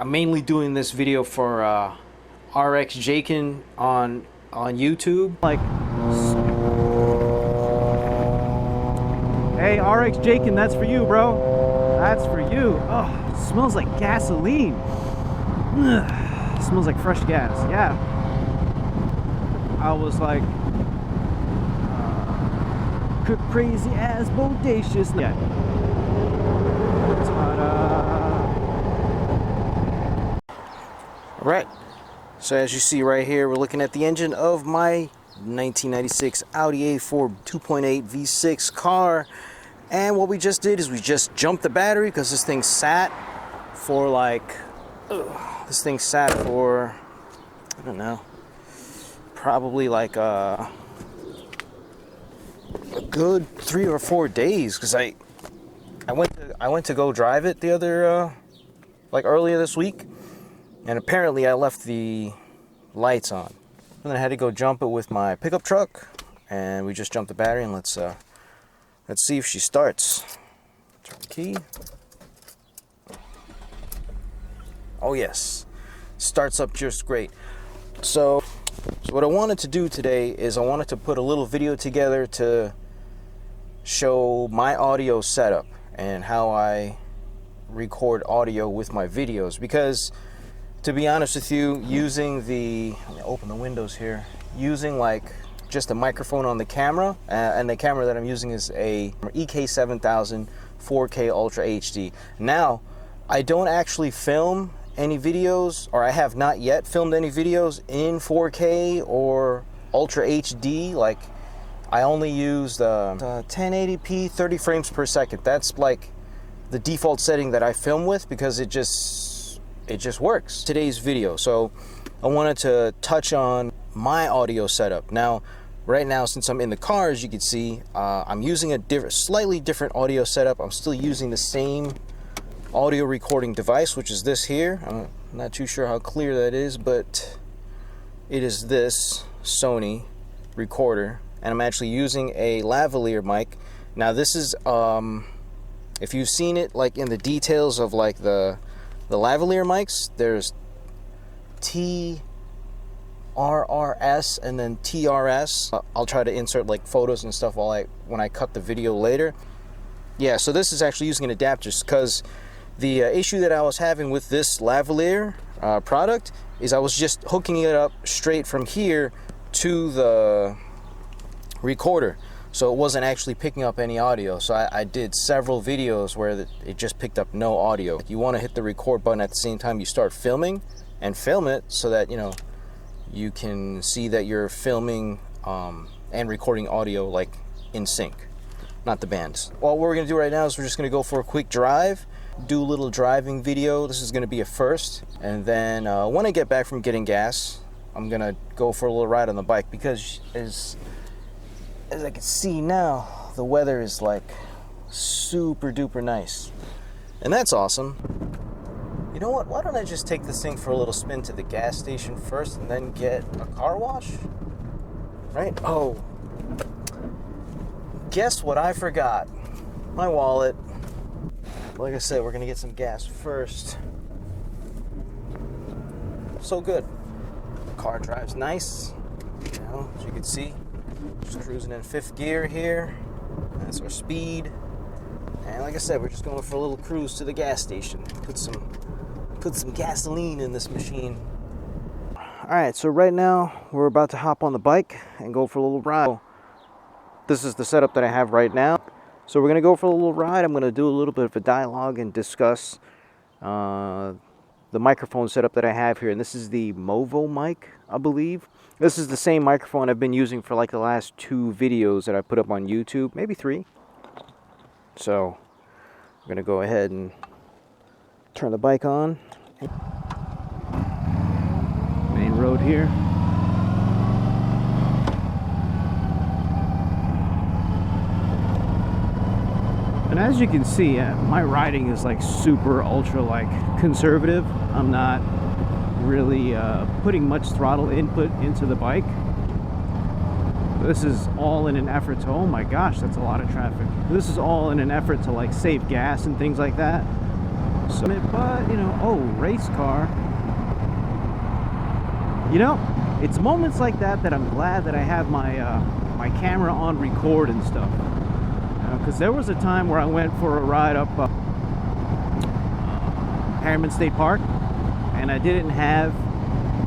I'm mainly doing this video for RX Jakin on YouTube. Like, hey, RX Jakin, that's for you, bro. That's for you. Oh, it smells like gasoline. Ugh, it smells like fresh gas. Yeah. I was like, crazy ass bodacious. Yeah. Alright, so as you see right here, we're looking at the engine of my 1996 Audi A4 2.8 V6 car. And what we just did is we just jumped the battery because this thing sat for like, I don't know, probably like a good 3 or 4 days, because I went to go drive it the other like earlier this week, and apparently I left the lights on, and then I had to go jump it with my pickup truck, and we just jumped the battery. And let's see if she starts. Turn the key. Oh yes, starts up just great. So what I wanted to do today is I wanted to put a little video together to show my audio setup and how I record audio with my videos, because to be honest with you, using the, let me open the windows here, using like just a microphone on the camera, and the camera that I'm using is a EK7000 4K Ultra HD. Now, I don't actually film any videos, or I have not yet filmed any videos in 4K or Ultra HD. Like, I only use the 1080p 30 frames per second. That's like the default setting that I film with, because it just works. Today's video, so I wanted to touch on my audio setup. Now, right now, since I'm in the car, as you can see, I'm using a slightly different audio setup. I'm still using the same audio recording device, which is this here. I'm not too sure how clear that is, but it is this Sony recorder, and I'm actually using a lavalier mic. Now this is, if you've seen it like in the details of like the lavalier mics, there's TRRS and then TRS. I'll try to insert like photos and stuff when I cut the video later. Yeah, so this is actually using an adapter, because the issue that I was having with this lavalier product is I was just hooking it up straight from here to the recorder, so it wasn't actually picking up any audio. So I did several videos where it just picked up no audio. You want to hit the record button at the same time you start filming, and film it so that you can see that you're filming and recording audio like in sync, not the bands. Well, what we're gonna do right now is we're just gonna go for a quick drive, do a little driving video. This is gonna be a first, and then when I get back from getting gas, I'm gonna go for a little ride on the bike, because as I can see now, the weather is like super duper nice, and that's awesome. You know what, why don't I just take this thing for a little spin to the gas station first and then get a car wash, right? Oh, guess what I forgot? My wallet. Like I said, we're gonna get some gas first. So good. The car drives nice, as you can see. Just cruising in 5th gear here. That's our speed. And like I said, we're just going for a little cruise to the gas station. Put some gasoline in this machine. Alright, so right now we're about to hop on the bike and go for a little ride. This is the setup that I have right now. So we're going to go for a little ride. I'm going to do a little bit of a dialogue and discuss the microphone setup that I have here. And this is the Movo mic, I believe. This is the same microphone I've been using for like the last 2 videos that I put up on YouTube, maybe 3. So I'm going to go ahead and turn the bike on. Main road here. And as you can see, my riding is like super ultra like conservative. I'm not really putting much throttle input into the bike. This is all in an effort to, oh my gosh, that's a lot of traffic. This is all in an effort to like save gas and things like that. So, but you know, oh, race car. You know, it's moments like that that I'm glad that I have my my camera on record and stuff. Because there was a time where I went for a ride up Harriman State Park, and I didn't have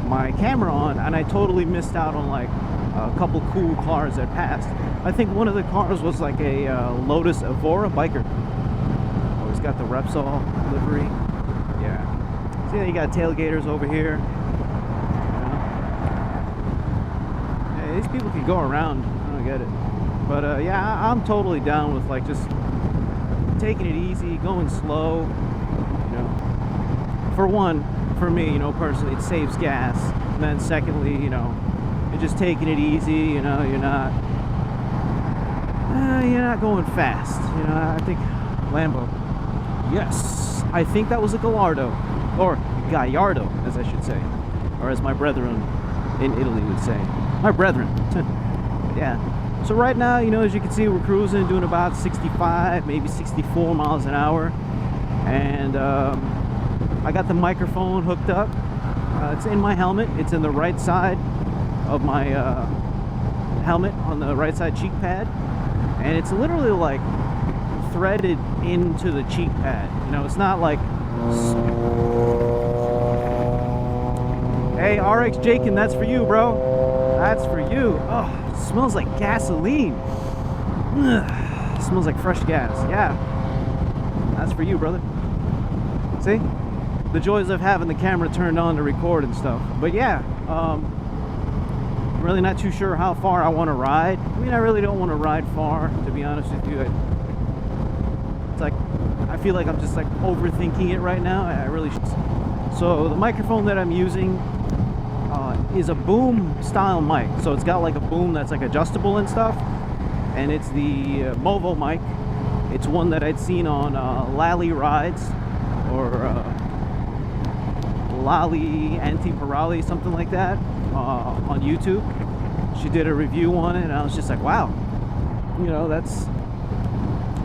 my camera on, and I totally missed out on like a couple cool cars that passed. I think one of the cars was like a Lotus Evora biker. Oh, he's got the Repsol livery. Yeah. See, you got tailgaters over here. Yeah, these people can go around. I don't get it. But yeah, I'm totally down with like just taking it easy, going slow. You know, for one, for me, you know, personally, it saves gas. And then secondly, you know, you're just taking it easy. You know, you're not going fast. You know, I think Lambo. Yes, I think that was a Gallardo, or Gallardo, as I should say, or as my brethren in Italy would say, my brethren. Yeah. So right now, you know, as you can see, we're cruising, doing about 65, maybe 64 miles an hour, and I got the microphone hooked up. It's in my helmet. It's in the right side of my helmet, on the right side cheek pad, and it's literally like threaded into the cheek pad. You know, it's not like, hey, RX Jakin, that's for you, bro. That's for you. Oh, it smells like gasoline. Ugh, it smells like fresh gas. Yeah, that's for you, brother. See, the joys of having the camera turned on to record and stuff. But yeah, I'm really not too sure how far I want to ride. I mean, I really don't want to ride far, to be honest with you. It's like, I feel like I'm just like overthinking it right now. I really should. So the microphone that I'm using is a boom style mic. So it's got like a boom that's like adjustable and stuff. And it's the Movo mic. It's one that I'd seen on Lally Rides, or Lali Anti-Parali, something like that, on YouTube. She did a review on it, and I was just like, wow, you know, that's,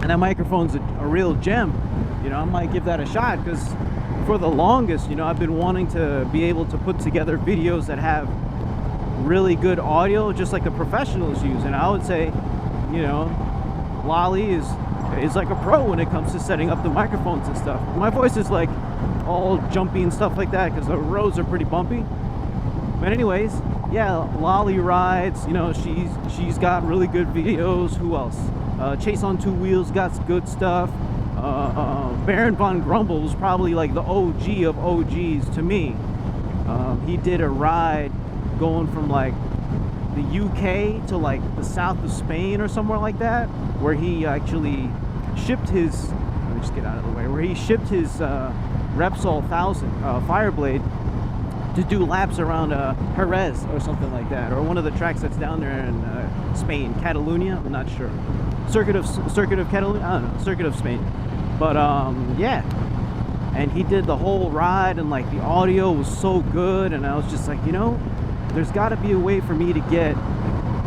and that microphone's a real gem. You know, I might give that a shot, because for the longest, you know, I've been wanting to be able to put together videos that have really good audio, just like the professionals use. And I would say, you know, Lali is like a pro when it comes to setting up the microphones and stuff. My voice is like all jumpy and stuff like that because the roads are pretty bumpy. But anyways, yeah, Lolly Rides, you know, she's got really good videos. Who else? Chase on Two Wheels got good stuff. Baron Von Grumble was probably like the OG of OGs to me. He did a ride going from like the UK to like the south of Spain or somewhere like that, where he actually shipped his, let me just get out of the way, where he shipped his Repsol 1000 Fireblade to do laps around Jerez or something like that, or one of the tracks that's down there in Spain, Catalonia, I'm not sure. Circuit of Catalonia, I don't know, Circuit of Spain. But yeah, and he did the whole ride, and like the audio was so good, and I was just like, you know, there's got to be a way for me to get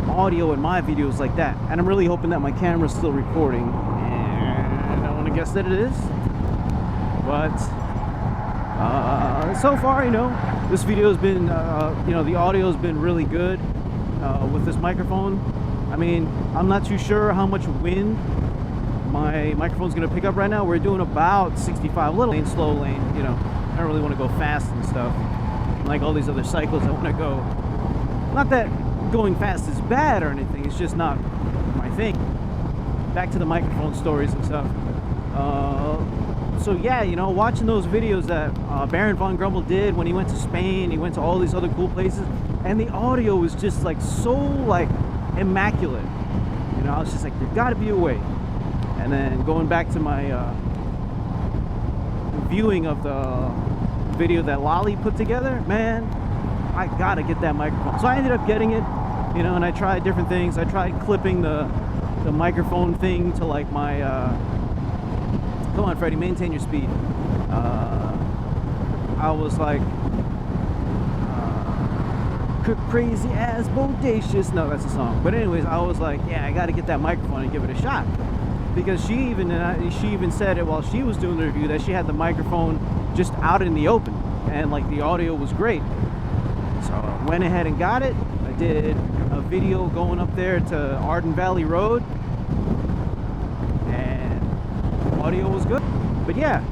audio in my videos like that. And I'm really hoping that my camera's still recording, and I want to guess that it is. But so far, you know, this video has been, you know, the audio has been really good with this microphone. I mean, I'm not too sure how much wind my microphone's gonna pick up right now. We're doing about 65, little lane, slow lane, you know. I don't really want to go fast and stuff. Like all these other cycles, I want to go, not that going fast is bad or anything, it's just not my thing. Back to the microphone stories and stuff. So yeah, you know, watching those videos that Baron Von Grumble did when he went to Spain, he went to all these other cool places, and the audio was just like so like immaculate. You know, I was just like, there's got to be a way. And then going back to my viewing of the video that Lolly put together, man, I gotta get that microphone. So I ended up getting it, you know, and I tried different things. I tried clipping the microphone thing to like my come on, Freddie, maintain your speed. I was like crazy as bodacious. No, that's a song. But anyways, I was like, yeah, I gotta get that microphone and give it a shot. because she even said it while she was doing the review, that she had the microphone just out in the open and like the audio was great. So I went ahead and got it. I did a video going up there to Arden Valley Road, and audio was good. But yeah,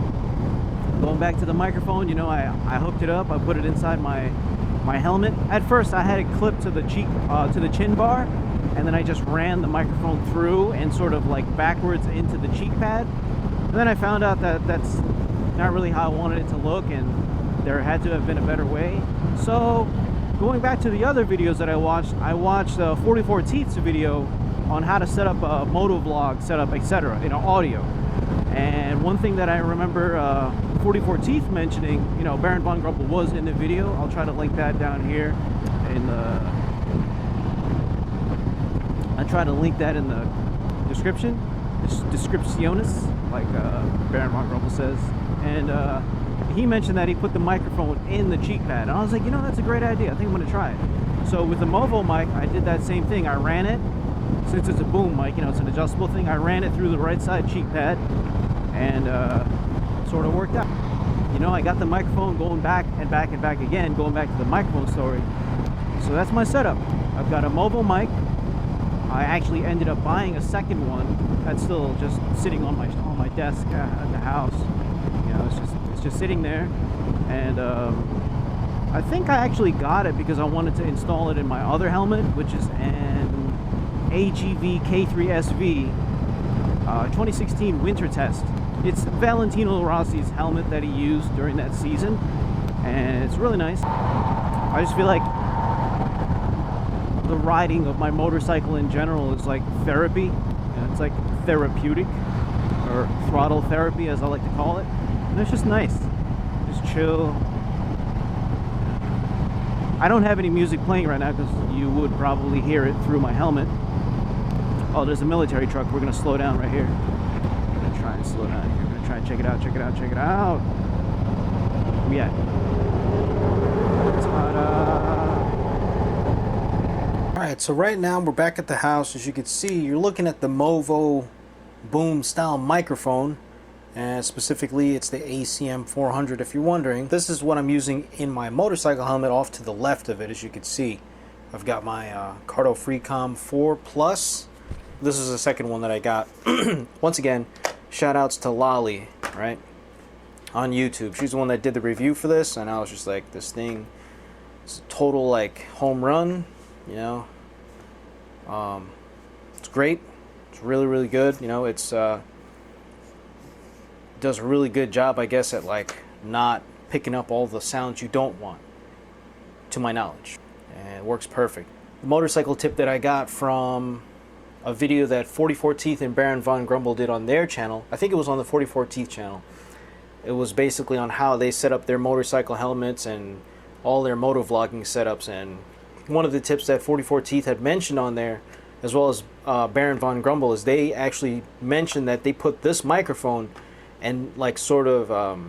going back to the microphone, you know, I hooked it up. I put it inside my helmet. At first I had it clipped to the to the chin bar, and then I just ran the microphone through and sort of like backwards into the cheek pad. And then I found out that that's not really how I wanted it to look, and there had to have been a better way. So going back to the other videos that I watched the 44 Teeth's video on how to set up a Motovlog setup, etc., audio. And one thing that I remember 44 Teeth mentioning, Baron Von Grumple was in the video. I'll try to link that down here in the... I try to link that in the description. Descriptionis, like Baron Von Grumple says. And he mentioned that he put the microphone in the cheek pad. And I was like, that's a great idea. I think I'm going to try it. So with the Movo mic, I did that same thing. I ran it. Since it's a boom mic, it's an adjustable thing, I ran it through the right side cheek pad, and sort of worked out. I got the microphone going back and back and back again, going back to the microphone story. So that's my setup. I've got a Movo mic. I actually ended up buying a second one that's still just sitting on my desk at the house. It's just sitting there, and I think I actually got it because I wanted to install it in my other helmet, which is an AGV K3SV 2016 winter test. It's Valentino Rossi's helmet that he used during that season, and it's really nice. I just feel like the riding of my motorcycle in general is like therapy, and it's like therapeutic, or throttle therapy as I like to call it, and it's just nice. Just chill. I don't have any music playing right now because you would probably hear it through my helmet. Oh, there's a military truck. We're going to slow down right here. We're going to try and slow down here. We're going to try and check it out, check it out, check it out. Where we at? Ta-da! Alright, so right now we're back at the house. As you can see, you're looking at the Movo boom style microphone. And specifically, it's the ACM 400 if you're wondering. This is what I'm using in my motorcycle helmet off to the left of it, as you can see. I've got my Cardo Freecom 4 Plus. This is the second one that I got. Once again, shout outs to Lolly, right? On YouTube. She's the one that did the review for this, and I was just like, this thing is a total like home run, It's great. It's really, really good. It's does a really good job, I guess, at like not picking up all the sounds you don't want, to my knowledge. And it works perfect. The motorcycle tip that I got from a video that 44 Teeth and Baron Von Grumble did on their channel, I think it was on the 44 Teeth channel. It was basically on how they set up their motorcycle helmets and all their motovlogging setups. And one of the tips that 44 Teeth had mentioned on there, as well as Baron Von Grumble, is they actually mentioned that they put this microphone and like sort of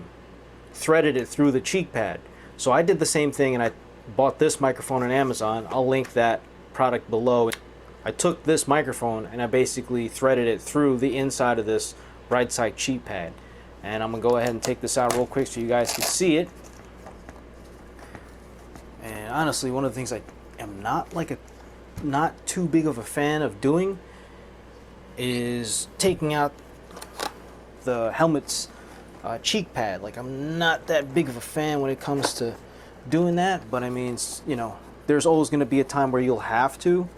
threaded it through the cheek pad. So I did the same thing, and I bought this microphone on Amazon. I'll link that product below. I took this microphone and I basically threaded it through the inside of this right side cheek pad. And I'm gonna go ahead and take this out real quick so you guys can see it. And honestly, one of the things I am not too big of a fan of doing is taking out the helmet's cheek pad. Like, I'm not that big of a fan when it comes to doing that, but I mean, there's always going to be a time where you'll have to,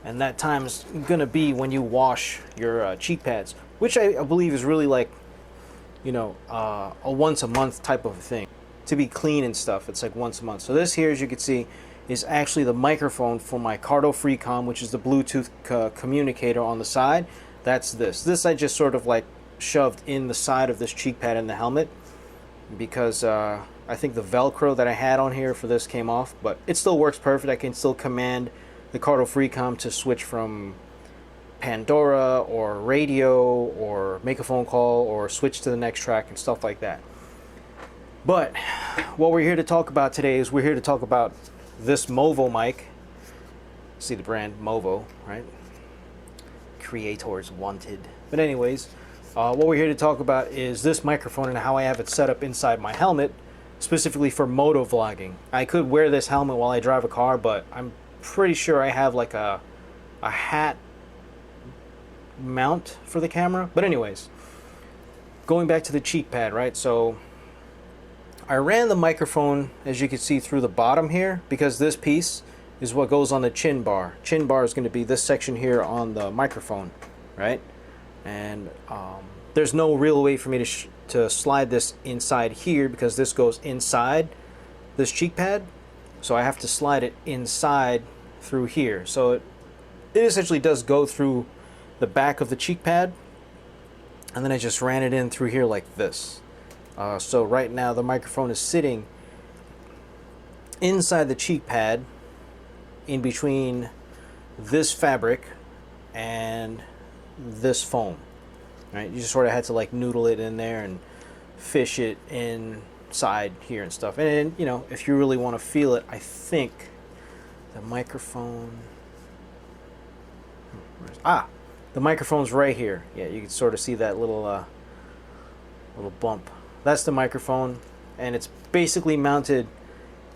and that time is going to be when you wash your cheek pads, which I believe is really like, a once a month type of thing. To be clean and stuff, it's like once a month. So this here, as you can see, is actually the microphone for my Cardo Freecom, which is the Bluetooth communicator on the side. That's this. This I just sort of like shoved in the side of this cheek pad in the helmet because I think the Velcro that I had on here for this came off, but it still works perfect. I can still command the Cardo Freecom to switch from Pandora or radio or make a phone call or switch to the next track and stuff like that. But what we're here to talk about today is we're here to talk about this Movo mic. See the brand Movo, right? creators wanted. But anyways, what we're here to talk about is this microphone and how I have it set up inside my helmet, specifically for motovlogging. I could wear this helmet while I drive a car, but I'm pretty sure I have like a hat mount for the camera. But anyways, going back to the cheek pad, right? So I ran the microphone, as you can see, through the bottom here, because this piece is what goes on the chin bar. Chin bar is going to be this section here on the microphone, right? And there's no real way for me to slide this inside here, because this goes inside this cheek pad. So I have to slide it inside through here. So it essentially does go through the back of the cheek pad, and then I just ran it in through here like this. So right now the microphone is sitting inside the cheek pad, in between this fabric and this foam, right? You just sort of had to like noodle it in there and fish it inside here and stuff. And you know, if you really want to feel it, I think the microphone, the microphone's right here. Yeah, you can sort of see that little bump. That's the microphone, and it's basically mounted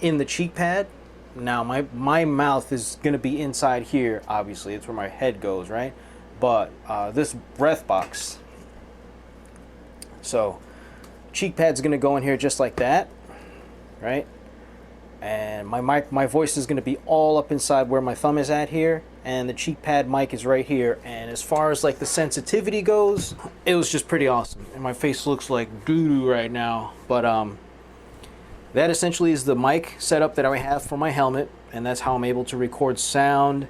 in the cheek pad. Now my mouth is gonna be inside here, obviously it's where my head goes, right? But this breath box, so cheek pad's gonna go in here just like that, right? And my voice is gonna be all up inside where my thumb is at here, and the cheek pad mic is right here. And as far as like the sensitivity goes, it was just pretty awesome. And my face looks like doo-doo right now, but that essentially is the mic setup that I have for my helmet, and that's how I'm able to record sound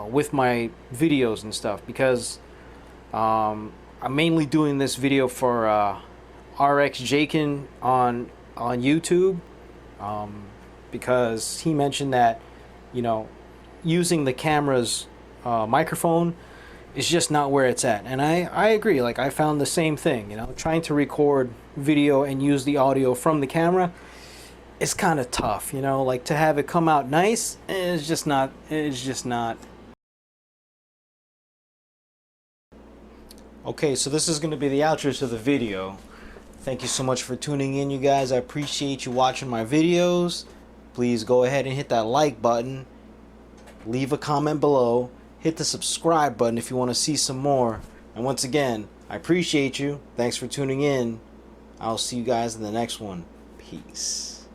with my videos and stuff, because I'm mainly doing this video for RX Jakin on YouTube, because he mentioned that, you know, using the camera's microphone is just not where it's at. And I agree. Like, I found the same thing, you know, trying to record video and use the audio from the camera, it's kind of tough, you know, like to have it come out nice, it's just not. Okay, so this is going to be the outro to the video. Thank you so much for tuning in, you guys. I appreciate you watching my videos. Please go ahead and hit that like button, leave a comment below, hit the subscribe button if you want to see some more. And once again, I appreciate you. Thanks for tuning in. I'll see you guys in the next one. Peace.